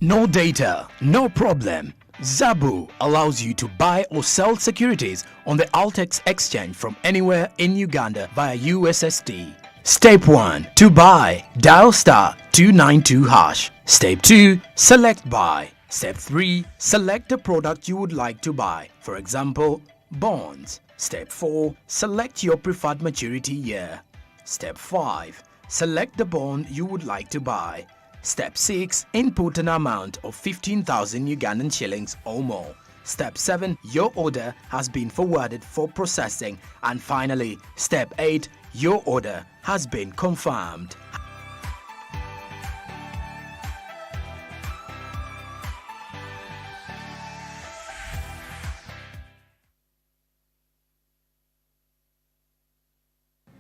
No data, no problem. Zabu allows you to buy or sell securities on the Altex exchange from anywhere in Uganda via USSD. Step 1. To buy, dial *292#. Step 2. Select buy. Step 3. Select the product you would like to buy, for example, bonds. Step 4. Select your preferred maturity year. Step 5. Select the bond you would like to buy. Step 6. Input an amount of 15,000 Ugandan shillings or more. Step 7. Your order has been forwarded for processing. And finally, Step 8. Your order has been confirmed.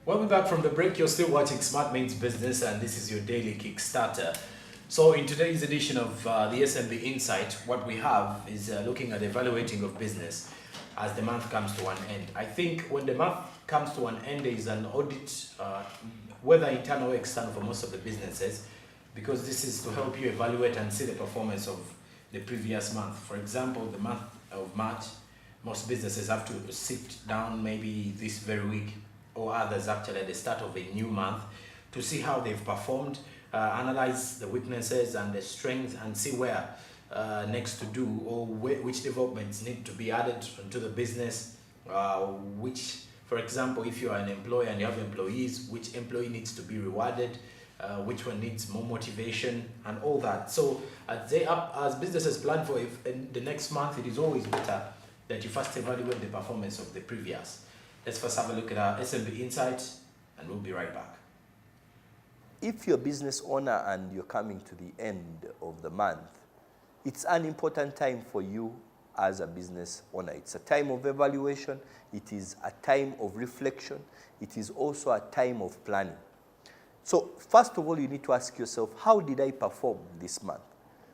Welcome back from the break. You're still watching Smart24 and this is your daily Kickstarter. So in today's edition of the SMB Insight, what we have is looking at evaluating of business as the month comes to an end. I think when the month comes to an end, there is an audit, whether internal or external, for most of the businesses, because this is to help you evaluate and see the performance of the previous month. For example, the month of March, most businesses have to sit down maybe this very week, or others actually at the start of a new month, to see how they've performed, analyze the weaknesses and the strengths, and see where next to do, or which developments need to be added to the business, which, for example, if you are an employer and you have employees, which employee needs to be rewarded, which one needs more motivation, and all that. So as businesses plan for the next month, it is always better that you first evaluate the performance of the previous. Let's first have a look at our SMB Insight, and we'll be right back. If you're a business owner and you're coming to the end of the month, it's an important time for you as a business owner. It's a time of evaluation. It is a time of reflection. It is also a time of planning. So first of all, you need to ask yourself, how did I perform this month?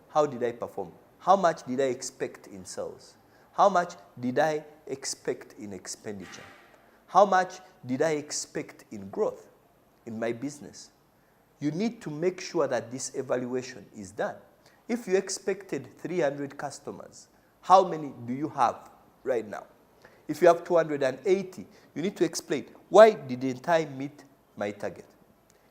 How did I perform? How much did I expect in sales? How much did I expect in expenditure? How much did I expect in growth in my business? You need to make sure that this evaluation is done. If you expected 300 customers, how many do you have right now? If you have 280, you need to explain, why didn't I meet my target?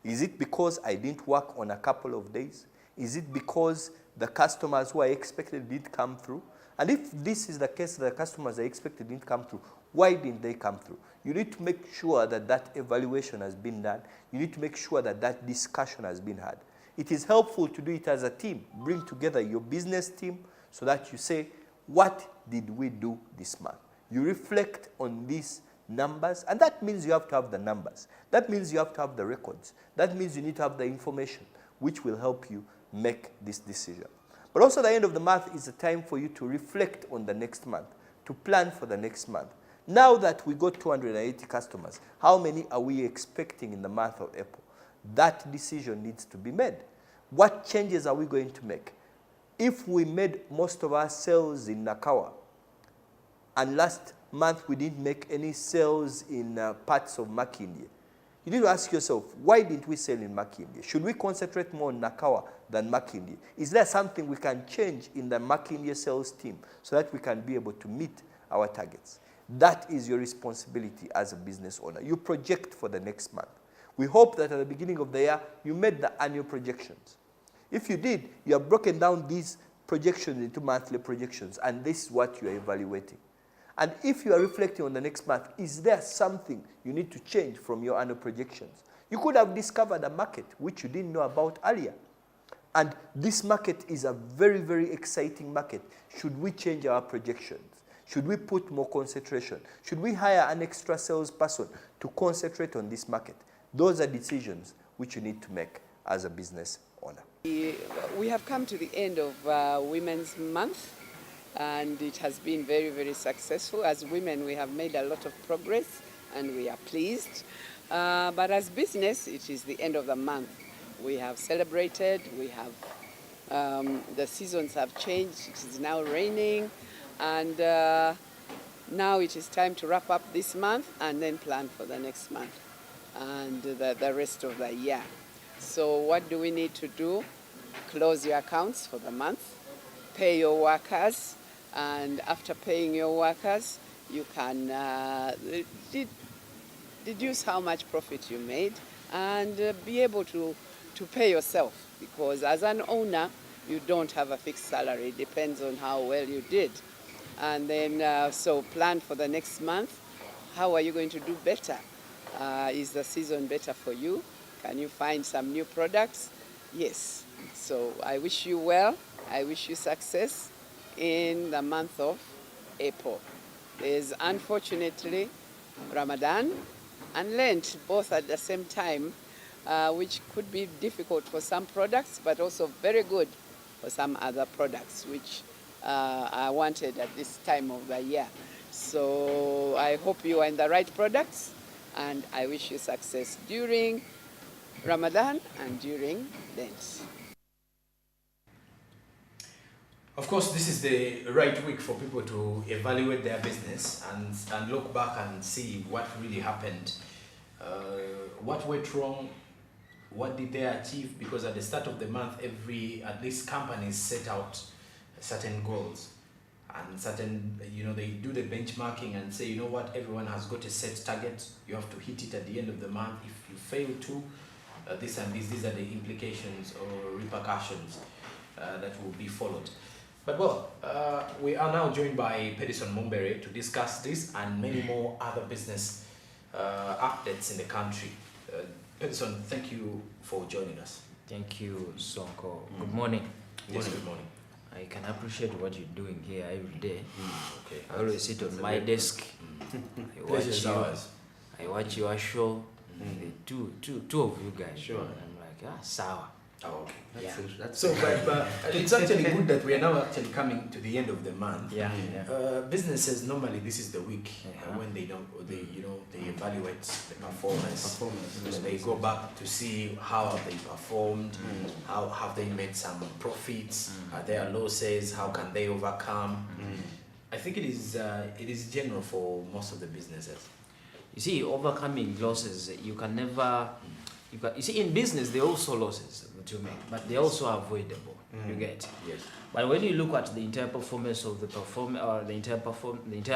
Is it because I didn't work on a couple of days? Is it because the customers who I expected didn't come through? And if this is the case, the customers I expected didn't come through, why didn't they come through? You need to make sure that that evaluation has been done. You need to make sure that that discussion has been had. It is helpful to do it as a team. Bring together your business team so that you say, what did we do this month? You reflect on these numbers, and that means you have to have the numbers. That means you have to have the records. That means you need to have the information which will help you make this decision. But also the end of the month is a time for you to reflect on the next month, to plan for the next month. Now that we got 280 customers, how many are we expecting in the month of April? That decision needs to be made. What changes are we going to make? If we made most of our sales in Nakawa, and last month we didn't make any sales in parts of Makindye, you need to ask yourself, why didn't we sell in Makindye? Should we concentrate more on Nakawa than Makindye? Is there something we can change in the Makindye sales team so that we can be able to meet our targets? That is your responsibility as a business owner. You project for the next month. We hope that at the beginning of the year, you made the annual projections. If you did, you have broken down these projections into monthly projections, and this is what you are evaluating. And if you are reflecting on the next month, is there something you need to change from your annual projections? You could have discovered a market which you didn't know about earlier. And this market is a very, very exciting market. Should we change our projections? Should we put more concentration? Should we hire an extra salesperson to concentrate on this market? Those are decisions which you need to make as a business owner. We have come to the end of Women's Month, and it has been very, very successful. As women, we have made a lot of progress, and we are pleased. But as business, it is the end of the month. We have celebrated, we have, the seasons have changed, it is now raining, and now it is time to wrap up this month and then plan for the next month and the rest of the year. So what do we need to do? close your accounts for the month, pay your workers, and after paying your workers, you can deduce how much profit you made and be able to pay yourself, because as an owner, you don't have a fixed salary. It depends on how well you did. And then, so plan for the next month. How are you going to do better? Is the season better for you? Can you find some new products? Yes. So I wish you well. I wish you success in the month of April. There's unfortunately Ramadan and Lent both at the same time, which could be difficult for some products, but also very good for some other products, which are wanted at this time of the year. So I hope you are in the right products, and I wish you success during Ramadan and during Lent. Of course, this is the right week for people to evaluate their business and look back and see what really happened, what went wrong, what did they achieve, because at the start of the month, at least companies set out certain goals and certain, they do the benchmarking and say, you know what, everyone has got a set target, you have to hit it at the end of the month. If you fail to, this and this, these are the implications or repercussions that will be followed. But well, we are now joined by Pedison Mumbere to discuss this and many more other business updates in the country. Pedison, thank you for joining us. Thank you, Sonko. Good morning. Yes, good morning. I can appreciate what you're doing here every day. Okay. I always sit on my desk. I watch your show. The two of you guys. Sure. And I'm like, sour. Oh, okay. Yeah. That's so, but it's actually good that we are now actually coming to the end of the month. Yeah. Businesses normally this is the week when they evaluate the performance. They go back to see how have they performed, how have they made some profits, are there losses, how can they overcome. I think it is general for most of the businesses. You see, overcoming losses, you can never. You see, in business, there are also losses that you make, but they're also avoidable. You get. Yes. But when you look at the entire performance of the entire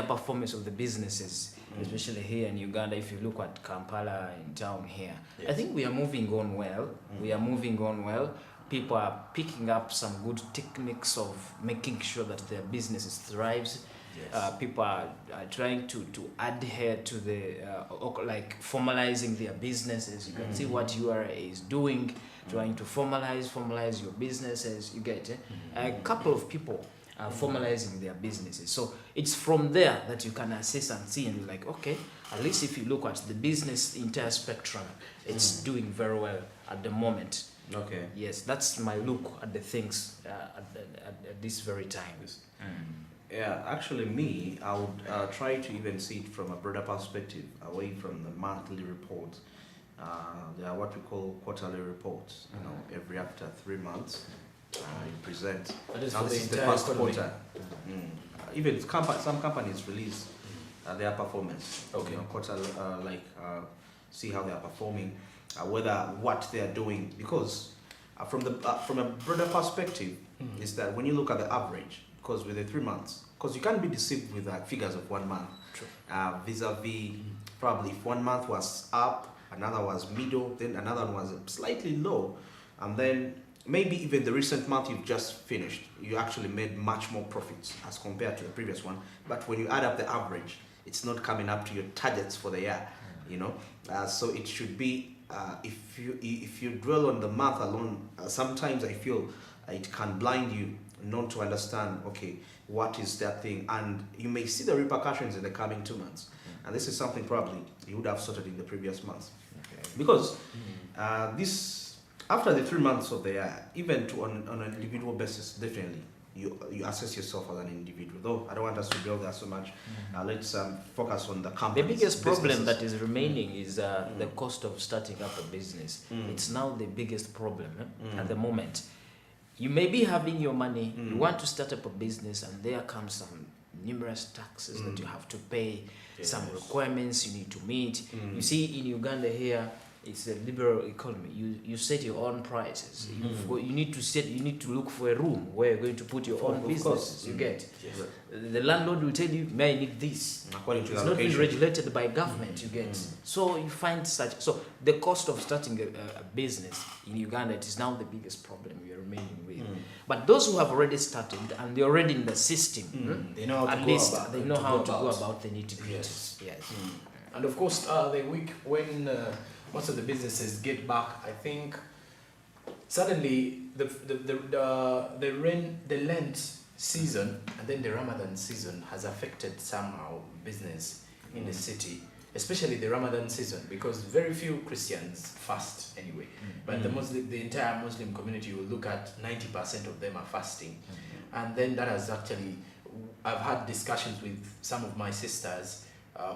performance of the businesses, especially here in Uganda, if you look at Kampala in town here, I think we are moving on well. We are moving on well. People are picking up some good techniques of making sure that their businesses thrives. Yes. People are trying to adhere to the like formalizing their businesses. You can see what URA is doing, trying to formalize your businesses. You get it? A couple of people are formalizing their businesses. So it's from there that you can assess and see, and you're like, okay, at least if you look at the business entire spectrum, it's doing very well at the moment. Okay. Yes, that's my look at the things at this very time. Yeah, actually me, I would try to even see it from a broader perspective, away from the monthly reports. There are what we call quarterly reports. Every after 3 months, you present. That is now for this the is the entire first economy. quarter. Even some companies release their performance. Okay. Quarterly, see how they are performing, whether what they are doing. Because from a broader perspective, is that when you look at the average. Because with the 3 months, because you can't be deceived with figures of 1 month. True. Vis-a-vis, probably if 1 month was up, another was middle, then another one was slightly low, and then maybe even the recent month you've just finished, you actually made much more profits as compared to the previous one. But when you add up the average, it's not coming up to your targets for the year. So it should be if you dwell on the month alone, sometimes I feel it can blind you not to understand, okay, what is that thing, and you may see the repercussions in the coming 2 months. And this is something probably you would have sorted in the previous months. Okay. Because this, after the 3 months of the year, even on an individual basis, definitely you assess yourself as an individual. Though I don't want us to dwell there so much. Let's focus on the company. The biggest problem that is remaining is the cost of starting up a business. It's now the biggest problem at the moment. You may be having your money, you want to start up a business, and there comes some numerous taxes that you have to pay, some requirements you need to meet. You see, in Uganda here, it's a liberal economy. You set your own prices. You need to look for a room where you're going to put your own businesses. You get. Yes. The landlord will tell you, may I need this. According to It's the not being location. regulated by government. You get. So you find so the cost of starting a business in Uganda, it is now the biggest problem we are remaining with. But those who have already started and they're already in the system, They know how to at go least about- they know to how go to go about. about the nitty-gritties. Yes. And of course, the week when most of the businesses get back, I think suddenly the Lent season and then the Ramadan season has affected somehow business in the city, especially the Ramadan season, because very few Christians fast anyway. But the entire Muslim community will look at 90% of them are fasting, and then that has actually, I've had discussions with some of my sisters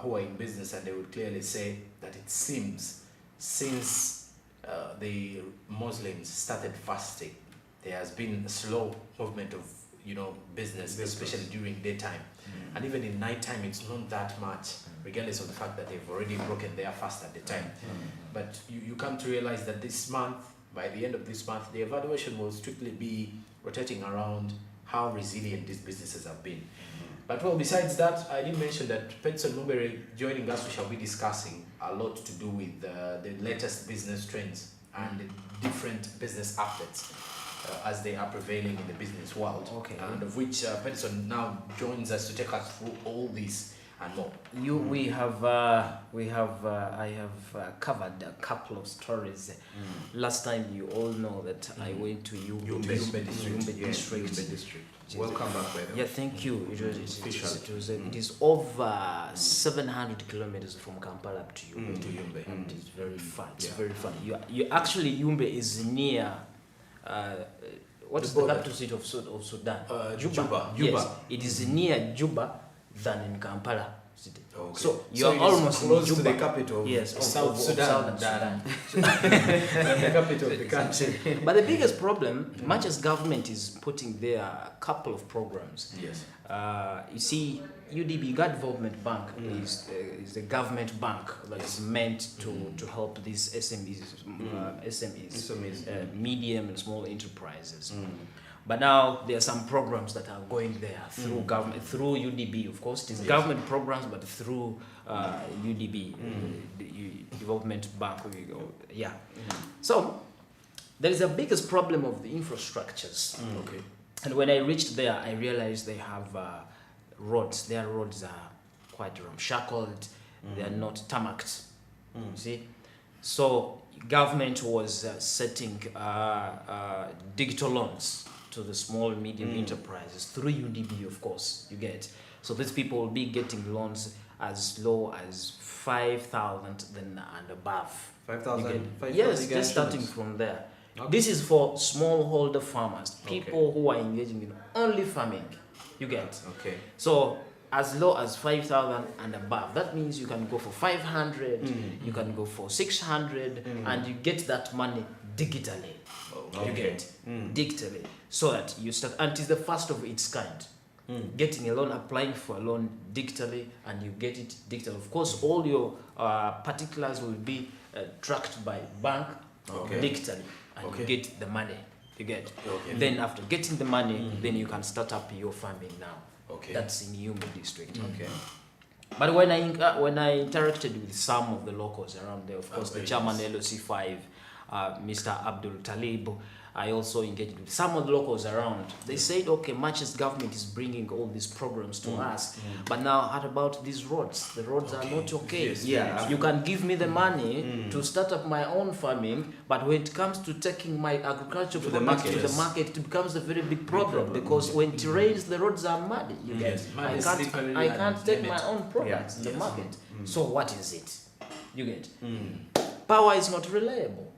who are in business, and they would clearly say that it seems since the Muslims started fasting, there has been a slow movement of business, especially during daytime, and even in nighttime it's not that much, regardless of the fact that they've already broken their fast at the time. But you come to realize that this month, by the end of this month, the evaluation will strictly be rotating around how resilient these businesses have been. But well, besides that, I did mention that Penson Mubere joining us, we shall be discussing a lot to do with the latest business trends and the different business outlets as they are prevailing in the business world. Okay. And of which Penson now joins us to take us through all this and more. I have covered a couple of stories. Last time, you all know that I went to Yumbe district. Welcome back, brother. Yeah, thank you. It is over 700 kilometers from Kampala up to Yumbe. And it's very fun. It's very fun. You actually, Yumbe is near. What is the capital city of Sudan? Juba. Yes, it is near Juba than in Kampala city. Okay. So you So are it is almost in close to Juba. the capital Yes, of South Sudan. Southern Sudan. The capital of the country. But the biggest problem, much as government is putting there a couple of programs, Yes. you see, UDB, Uganda Development Bank, is the government bank that is meant to help these SMEs, medium and small enterprises. But now there are some programs that are going there through government, through UDB, of course. It is government programs, but through UDB, the Development Bank. Yeah. So there is a biggest problem of the infrastructures. Okay. And when I reached there, I realized they have roads. Their roads are quite ramshackled. They are not tarmacked. See? So government was setting digital loans to the small and medium enterprises through UDB, of course, you get. So these people will be getting loans as low as 5,000 and above. 5,000? Yes, just starting from there. Okay. This is for smallholder farmers, people who are engaging in only farming, you get. Okay. So as low as 5,000 and above. That means you can go for 500, you can go for 600, and you get that money digitally. You get digitally, so that you start, and it's the first of its kind. Getting a loan, applying for a loan digitally, and you get it digitally. Of course, all your particulars will be tracked by bank digitally, and you get the money. You get. Then after getting the money, then you can start up your farming now. That's in Yumbe district. But when I interacted with some of the locals around there, of course, the chairman LOC5, Mr. Abdul Talib, I also engaged with some of the locals around. They said, okay, much as government is bringing all these programs to us, but now how about these roads? The roads are not okay. Yes, you can give me the money to start up my own farming, but when it comes to taking my agricultural products to the market, it becomes a very big problem, because when it rains, the roads are muddy. You get. I can't take my own products to the market. So what is it? You get. Power is not reliable.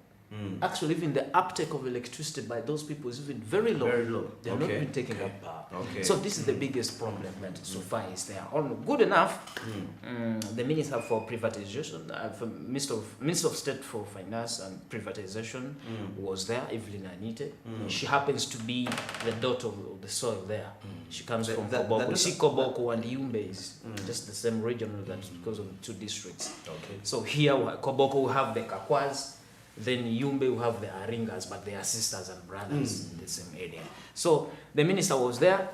Actually, even the uptake of electricity by those people is even very low. Very low. They're not even taking up power. Okay. So this is the biggest problem that so far is there. Good enough, the Minister for Privatization, Minister of State for Finance and Privatization was there, Evelyn Anite. She happens to be the daughter of the soil there. She comes from Koboko. See, Koboko and Yumbe is just the same region because of the two districts. Okay. So here, Koboko will have the Kakwas, then Yumbe will have the Aringas, but they are sisters and brothers in the same area. So the minister was there,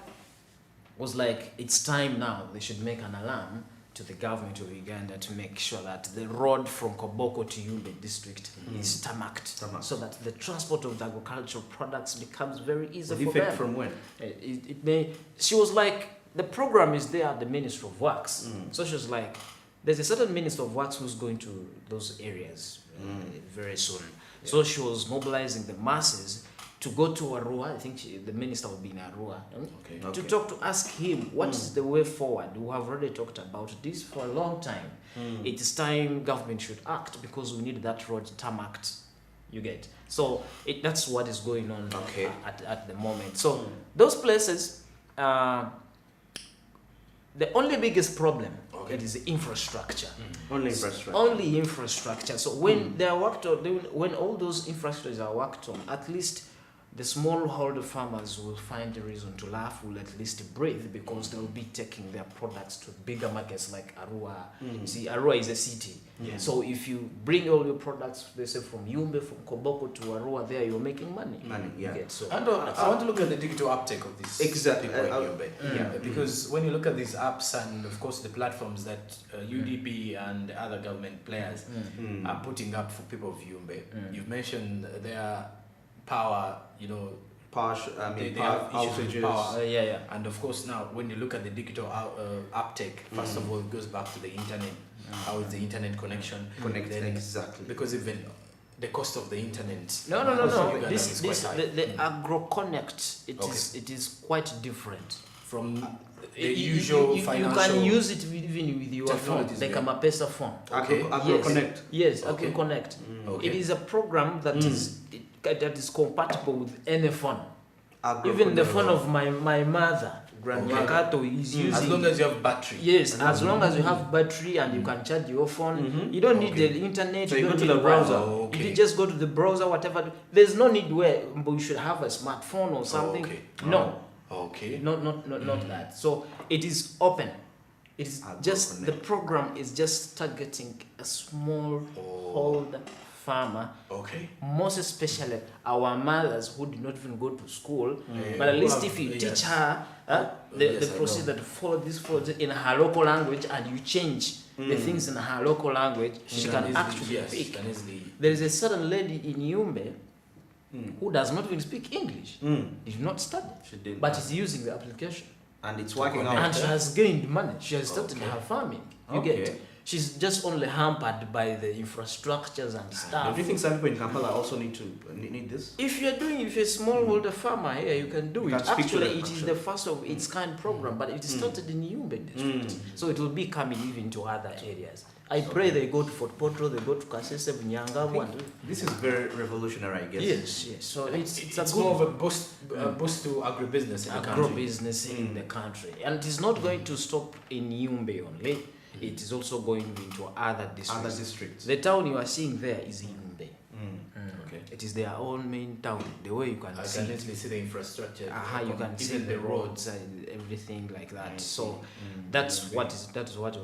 was like, it's time now, they should make an alarm to the government of Uganda to make sure that the road from Koboko to Yumbe district is tarmacked, so that the transport of the agricultural products becomes very easy for them. From when? She was like, the program is there at the Ministry of Works. So she was like, there's a certain Minister of Works who's going to those areas very soon. Yeah. So she was mobilizing the masses to go to Arua. I think the minister will be in Arua. To talk, to ask him what is the way forward. We have already talked about this for a long time. It is time government should act because we need that road tarmacked. You get. So that's what is going on at the moment. So those places, the only biggest problem it is the infrastructure. Only infrastructure. Only infrastructure. So when they are worked on, when all those infrastructures are worked on, at least the smallholder farmers will find a reason to laugh, will at least breathe, because they'll be taking their products to bigger markets like Arua. You see, Arua is a city. So if you bring all your products, they say from Yumbe, from Koboko to Arua, there you're making money. So and I want to look at the digital uptake of this. Exactly. People in Yumbe. Because when you look at these apps and of course the platforms that UDP and other government players are putting up for people of Yumbe, you've mentioned their power, Power outages. And of course now when you look at the digital uptake, first of all it goes back to the internet. How is the internet connection? Exactly. Because even the cost of the internet. No. The AgroConnect, it is quite different from the usual financial. You can use it even with your phone, like a Mapesa phone. AgroConnect. Yes, AgroConnect. It is a program that is compatible with any phone. Even the phone of my mother, Grandmakato, is using. As long as you have battery. Yes, as long as you have battery and you can charge your phone. You don't need the internet. So you go don't to need the browser. You just go to the browser, whatever. There's no need where you should have a smartphone or something. No. Not that. So it is open. It is just, the program is just targeting a small holder farmer, most especially our mothers who did not even go to school, but at least if you teach her the procedure to follow this in her local language, and you change the things in her local language, she can actually speak. There is a certain lady in Yumbe who does not even speak English, did not study, but is using the application. And it's working out. And she has gained money. She has started her farming. You get. She's just only hampered by the infrastructures and stuff. Do you think some people in Kampala also need this? If you're a smallholder farmer here, you can do it. Actually, it is the first of its kind program, but it started in Yumbe district. So it will be coming even to other areas. I pray they go to Fort Potro, they go to Kasese, Nyangabu. This is very revolutionary, I guess. Yes. So it's more of a boost to agribusiness in the country. Agribusiness in the country. And it is not going to stop in Yumbe only. It is also going into other districts. The town you are seeing there is Yumbe. It is their own main town. The way you can see the infrastructure. You can see the roads and everything like that. So that's what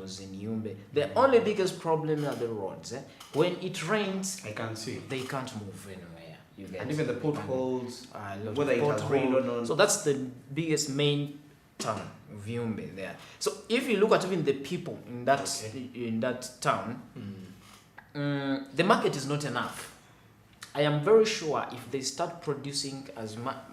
was in Yumbe. The only biggest problem are the roads. When it rains, I can see they can't move anywhere. And even the potholes, whether it has rained or not. So that's the biggest main town of Yumbe there. So if you look at even the people in that town, the market is not enough. I am very sure if they start producing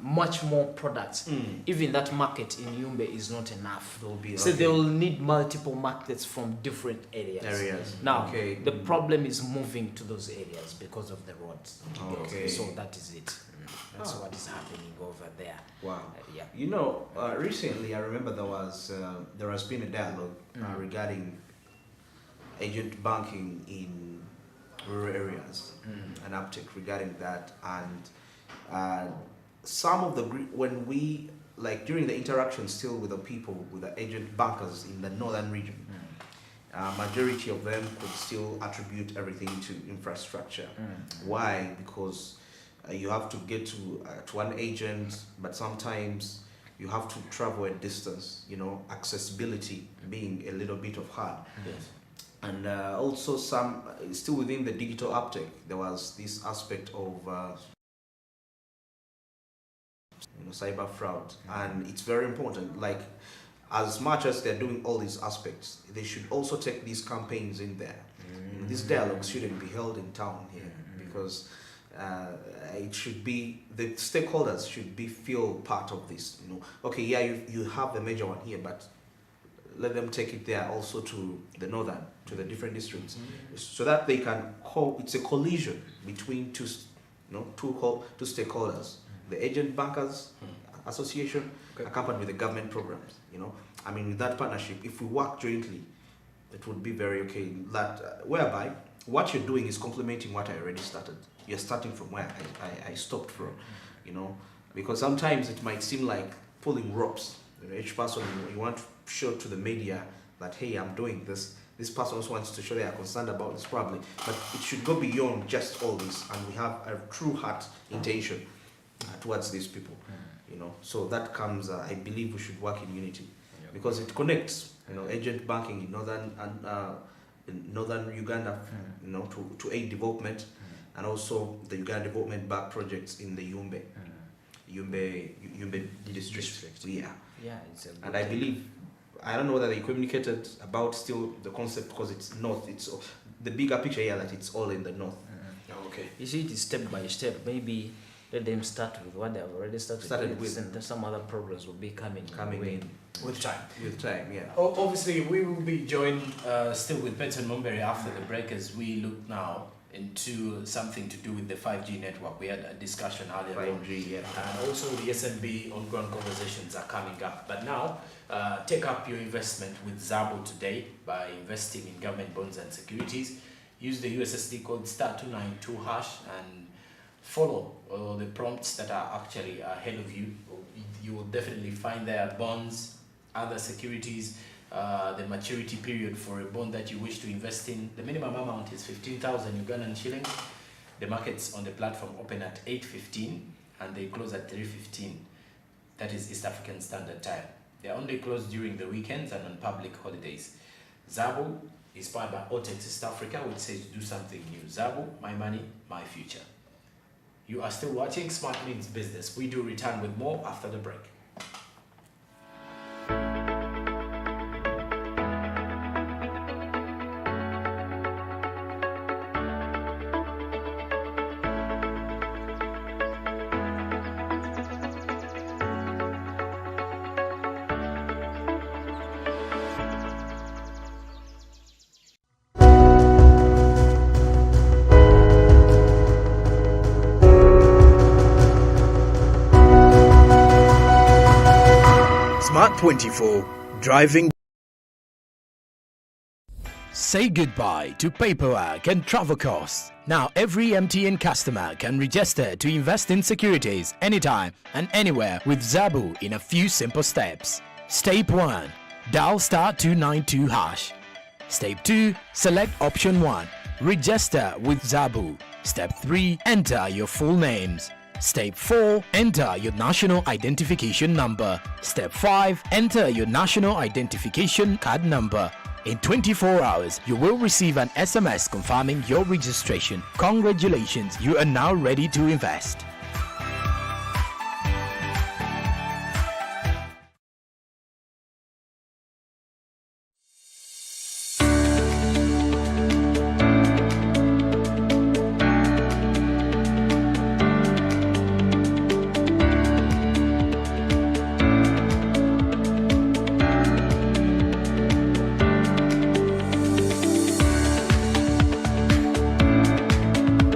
much more products, even that market in Yumbe is not enough. So they will need multiple markets from different areas. Now, the problem is moving to those areas because of the roads. So that is it. That's what is happening over there. Wow. Recently I remember there has been a dialogue regarding agent banking in rural areas, and uptick regarding that, and some of the when we like during the interaction still with the people, with the agent bankers in the northern region, majority of them could still attribute everything to infrastructure. Why? Because you have to get to an agent, but sometimes you have to travel a distance, you know, accessibility being a little bit of hard. Yes. And also some, still within the digital uptake, there was this aspect of cyber fraud, and it's very important. Like, as much as they're doing all these aspects, they should also take these campaigns in there. These dialogues shouldn't be held in town here, because it should be, the stakeholders should be feel part of this. You know, okay, yeah, you have the major one here, but let them take it there also to the northern, to the different districts, so that they can it's a collision between two stakeholders, the agent bankers association, accompanied with the government programs. You know, I mean, with that partnership, if we work jointly, it would be very okay. That whereby what you're doing is complementing what I already started. You're starting from where I stopped from, you know, because sometimes it might seem like pulling ropes. You know, each person, you want to show to the media that, hey, I'm doing this. This person also wants to show they are concerned about this problem, but it should go beyond just all this, and we have a true heart intention towards these people, you know. So that comes, I believe we should work in unity, because it connects, you know, agent banking in northern Uganda, you know, to aid development, and also the Uganda development back projects in the Yumbe district. Yeah. Yeah, it's and I believe, I don't know whether they communicated about still the concept, because it's north. It's the bigger picture here that it's all in the north. Okay. You see, it is step by step. Maybe let them start with what they have already started with, and some other progress will be coming in with time. With time, yeah. Obviously, we will be joined still with Benson Mumbere after the break, as we look now into something to do with the 5G network. We had a discussion earlier 5G, yeah. And also the SMB on-ground conversations are coming up. But now, take up your investment with Zabo today by investing in government bonds and securities. Use the USSD code *292# and follow the prompts that are actually ahead of you. You will definitely find there bonds, other securities, the maturity period for a bond that you wish to invest in. The minimum amount is 15,000 Ugandan shillings. The markets on the platform open at 8:15 and they close at 3:15. That is East African Standard Time. They are only closed during the weekends and on public holidays. Zabo is powered by Otex East Africa, which says do something new. Zabo, my money, my future. You are still watching Smart Means Business. We do return with more after the break. Smart24 Driving. Say goodbye to paperwork and travel costs. Now every MTN customer can register to invest in securities anytime and anywhere with Zabo in a few simple steps. Step 1. Dial *292#. Step 2. Select option 1. Register with Zabo. Step 3. Enter your full names. Step 4. Enter your national identification number. Step 5. Enter your national identification card number. In 24 hours, you will receive an SMS confirming your registration. Congratulations, you are now ready to invest.